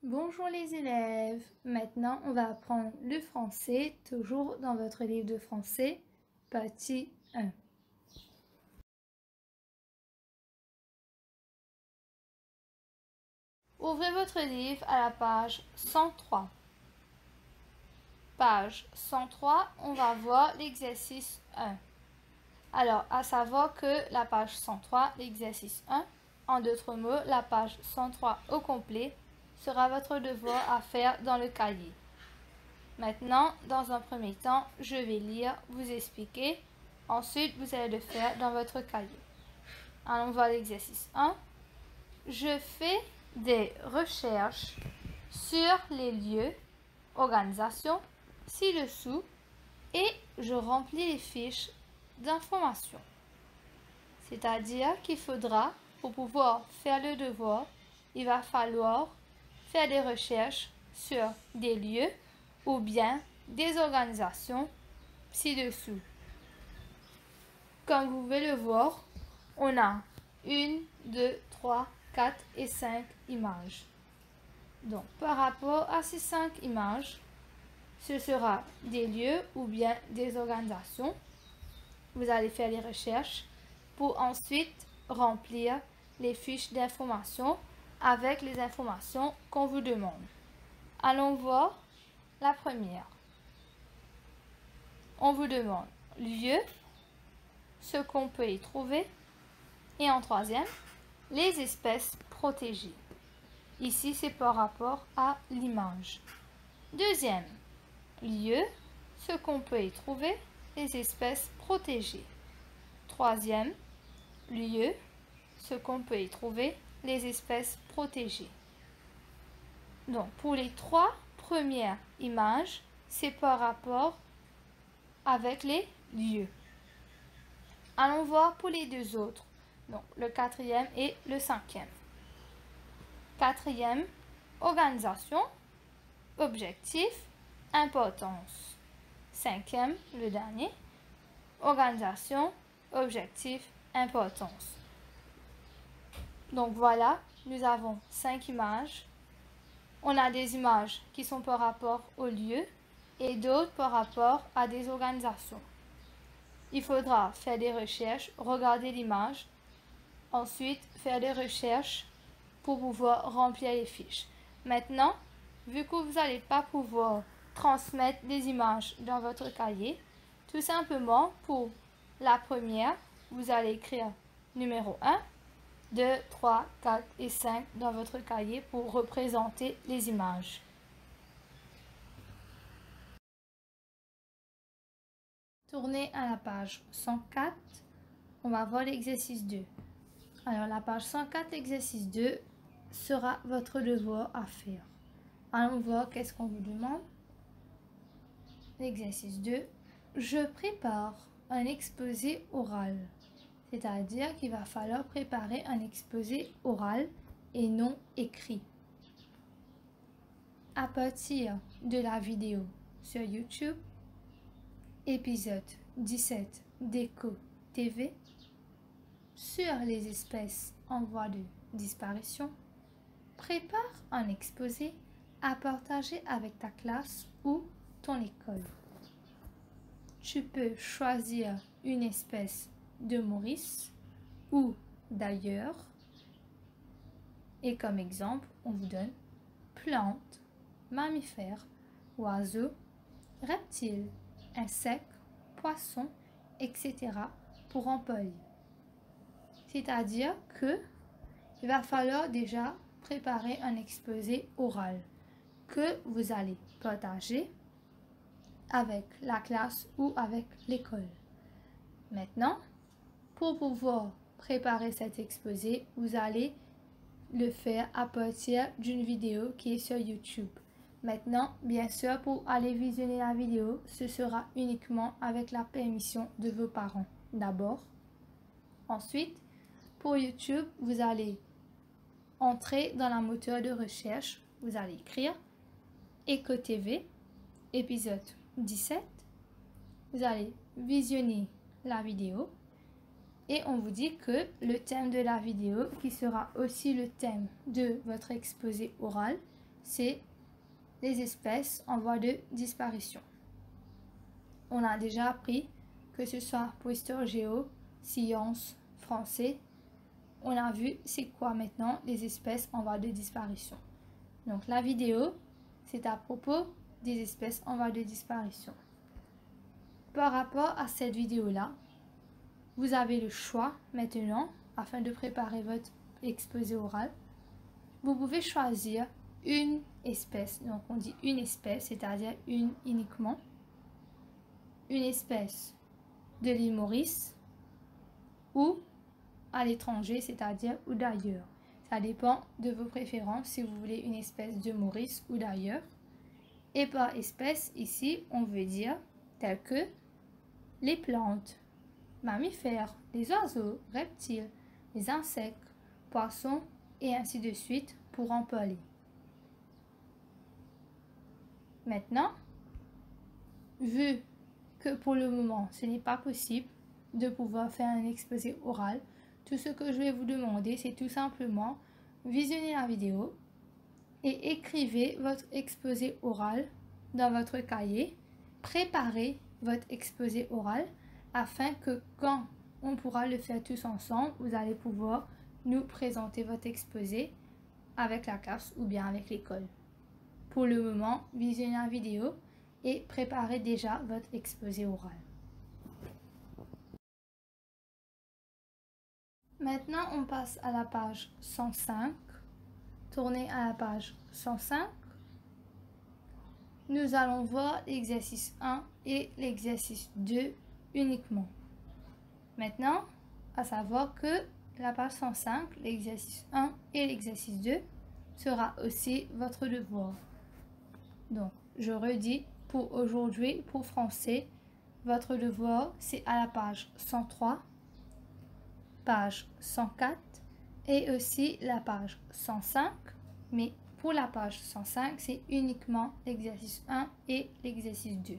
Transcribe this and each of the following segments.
Bonjour les élèves, maintenant on va apprendre le français, toujours dans votre livre de français, partie 1. Ouvrez votre livre à la page 103. Page 103, on va voir l'exercice 1. Alors, à savoir que la page 103, l'exercice 1, en d'autres mots, la page 103 au complet, sera votre devoir à faire dans le cahier. Maintenant, dans un premier temps, je vais lire, vous expliquer. Ensuite, vous allez le faire dans votre cahier. Allons voir l'exercice 1. Je fais des recherches sur les lieux, organisations, ci-dessous, et je remplis les fiches d'information. C'est-à-dire qu'il faudra, pour pouvoir faire le devoir, il va falloir faire des recherches sur des lieux ou bien des organisations ci-dessous. Comme vous pouvez le voir, on a 1, 2, 3, 4 et 5 images. Donc, par rapport à ces 5 images, ce sera des lieux ou bien des organisations. Vous allez faire les recherches pour ensuite remplir les fiches d'information avec les informations qu'on vous demande. Allons voir la première. On vous demande lieu, ce qu'on peut y trouver, et en troisième, les espèces protégées. Ici, c'est par rapport à l'image. Deuxième, lieu, ce qu'on peut y trouver, les espèces protégées. Troisième, lieu, ce qu'on peut y trouver, les espèces protégées. Donc, pour les 3 premières images, c'est par rapport avec les lieux. Allons voir pour les 2 autres. Donc, le 4e et le 5e. 4e, organisation, objectif, importance. 5e, le dernier, organisation, objectif, importance. Donc voilà, nous avons 5 images. On a des images qui sont par rapport au lieu et d'autres par rapport à des organisations. Il faudra faire des recherches, regarder l'image, ensuite faire des recherches pour pouvoir remplir les fiches. Maintenant, vu que vous n'allez pas pouvoir transmettre des images dans votre cahier, tout simplement pour la première, vous allez écrire numéro 1, 2, 3, 4 et 5 dans votre cahier pour représenter les images. Tournez à la page 104, on va voir l'exercice 2. Alors la page 104, l'exercice 2 sera votre devoir à faire. Allons voir qu'est-ce qu'on vous demande. L'exercice 2, je prépare un exposé oral. C'est-à-dire qu'il va falloir préparer un exposé oral et non écrit. À partir de la vidéo sur YouTube, épisode 17 d'Eco TV, sur les espèces en voie de disparition, prépare un exposé à partager avec ta classe ou ton école. Tu peux choisir une espèce de Maurice ou d'ailleurs. Et comme exemple, on vous donne plantes, mammifères, oiseaux, reptiles, insectes, poissons, etc. pour employer. C'est-à-dire que il va falloir déjà préparer un exposé oral que vous allez partager avec la classe ou avec l'école. Maintenant, pour pouvoir préparer cet exposé, vous allez le faire à partir d'une vidéo qui est sur YouTube. Maintenant, bien sûr, pour aller visionner la vidéo, ce sera uniquement avec la permission de vos parents d'abord. Ensuite, pour YouTube, vous allez entrer dans la moteur de recherche, vous allez écrire Eco TV, épisode 17. Vous allez visionner la vidéo et on vous dit que le thème de la vidéo, qui sera aussi le thème de votre exposé oral, c'est les espèces en voie de disparition. On a déjà appris que ce soit pour histoire géo, sciences, français. On a vu c'est quoi maintenant les espèces en voie de disparition. Donc la vidéo, c'est à propos des espèces en voie de disparition. Par rapport à cette vidéo-là, vous avez le choix maintenant, afin de préparer votre exposé oral. Vous pouvez choisir une espèce. Donc on dit une espèce, c'est-à-dire une uniquement. Une espèce de l'île Maurice ou à l'étranger, c'est-à-dire ou d'ailleurs. Ça dépend de vos préférences si vous voulez une espèce de Maurice ou d'ailleurs. Et par espèce, ici, on veut dire telles que les plantes, mammifères, les oiseaux, reptiles, les insectes, poissons et ainsi de suite pour en parler. Maintenant, vu que pour le moment, ce n'est pas possible de pouvoir faire un exposé oral, tout ce que je vais vous demander, c'est tout simplement visionner la vidéo et écrivez votre exposé oral dans votre cahier. Préparez votre exposé oral afin que quand on pourra le faire tous ensemble, vous allez pouvoir nous présenter votre exposé avec la classe ou bien avec l'école. Pour le moment, visionnez la vidéo et préparez déjà votre exposé oral. Maintenant, on passe à la page 105. Tournez à la page 105. Nous allons voir l'exercice 1 et l'exercice 2 uniquement. Maintenant, à savoir que la page 105, l'exercice 1 et l'exercice 2 sera aussi votre devoir. Donc, je redis pour aujourd'hui, pour français, votre devoir, c'est à la page 103, page 104 et aussi la page 105. Mais pour la page 105, c'est uniquement l'exercice 1 et l'exercice 2.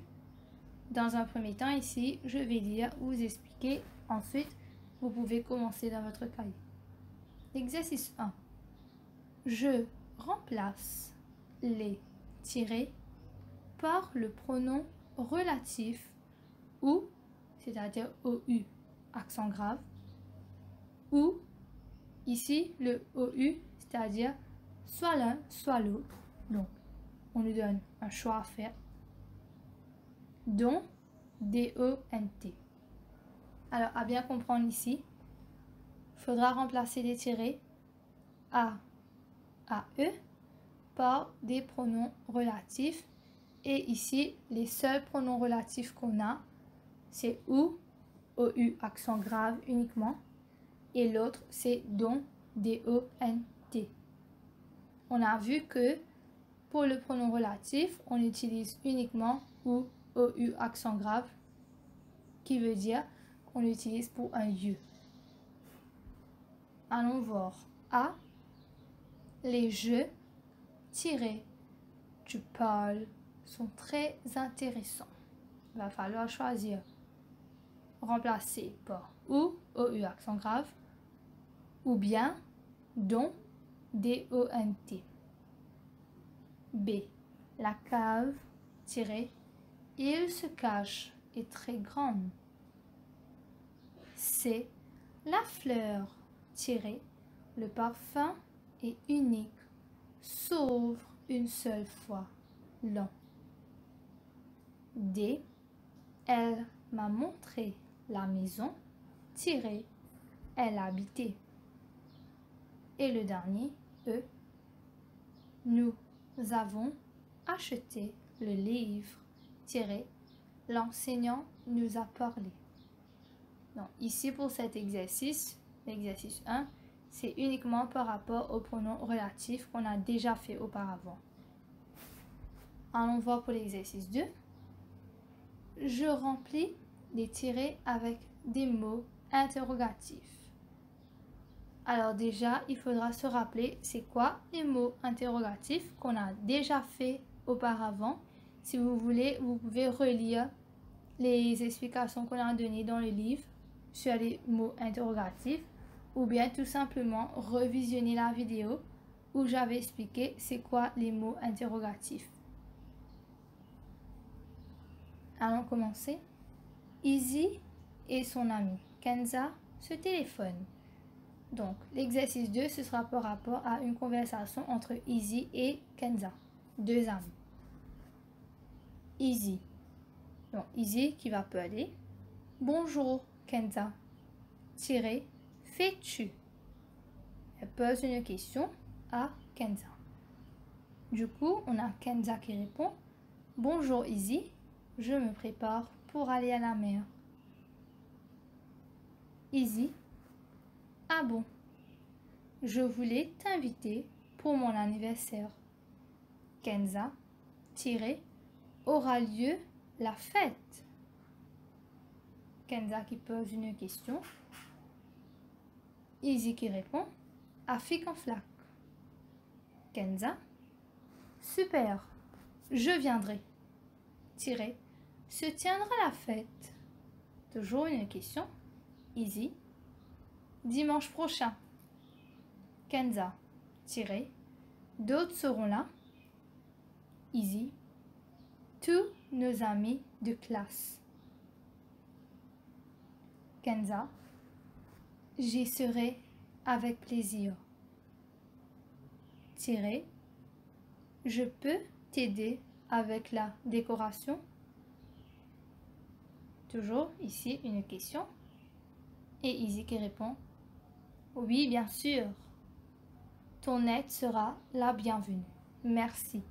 Dans un premier temps, ici, je vais lire ou vous expliquer. Ensuite, vous pouvez commencer dans votre cahier. L'exercice 1. Je remplace les tirés par le pronom relatif ou, c'est-à-dire OU, accent grave, ou, ici, le OU, c'est-à-dire soit l'un, soit l'autre. Donc, on nous donne un choix à faire. Dont, D-O-N-T. Alors, à bien comprendre ici, il faudra remplacer les tirés A, A-E par des pronoms relatifs. Et ici, les seuls pronoms relatifs qu'on a, c'est OU, OU, accent grave uniquement. Et l'autre, c'est dont, D-O-N-T. On a vu que pour le pronom relatif, on utilise uniquement OU, accent grave, qui veut dire qu'on l'utilise pour un lieu. Allons voir. A. Les jeux tirés du parle sont très intéressants. Il va falloir choisir. Remplacer par OU, accent grave, ou bien dont, D-O-N-T. B. La cave, tirée, il se cache, est très grande. C. La fleur, tirée, le parfum est unique, sauf une seule fois, long. D. Elle m'a montré la maison, tirée, elle habitait. Et le dernier, E. Nous avons acheté le livre, tiré, l'enseignant nous a parlé. Donc ici pour cet exercice, l'exercice 1, c'est uniquement par rapport aux pronoms relatifs qu'on a déjà fait auparavant. Allons voir pour l'exercice 2. Je remplis les tirés avec des mots interrogatifs. Alors déjà, il faudra se rappeler c'est quoi les mots interrogatifs qu'on a déjà fait auparavant. Si vous voulez, vous pouvez relire les explications qu'on a données dans le livre sur les mots interrogatifs ou bien tout simplement revisionner la vidéo où j'avais expliqué c'est quoi les mots interrogatifs. Allons commencer. Izzy et son ami Kenza se téléphonent. Donc, l'exercice 2, ce sera par rapport à une conversation entre Izzy et Kenza, deux amis. Izzy. Donc, Izzy qui va parler. Bonjour, Kenza. Tiré, fais-tu? Elle pose une question à Kenza. Du coup, on a Kenza qui répond. Bonjour, Izzy. Je me prépare pour aller à la mer. Izzy. Ah bon? Je voulais t'inviter pour mon anniversaire. Kenza, tiré, aura lieu la fête. Kenza qui pose une question. Izzy qui répond, à Fic en flac. Kenza, super, je viendrai. Tiré, se tiendra la fête. Toujours une question. Izzy, dimanche prochain. Kenza, tiré, d'autres seront là. Izzy, tous nos amis de classe. Kenza, j'y serai avec plaisir. Tiré, je peux t'aider avec la décoration? Toujours ici une question. Et Izzy qui répond, oui, bien sûr. Ton aide sera la bienvenue. Merci.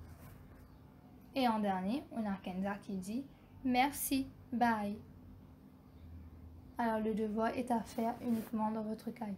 Et en dernier, on a Kenza qui dit, merci, bye. Alors le devoir est à faire uniquement dans votre cahier.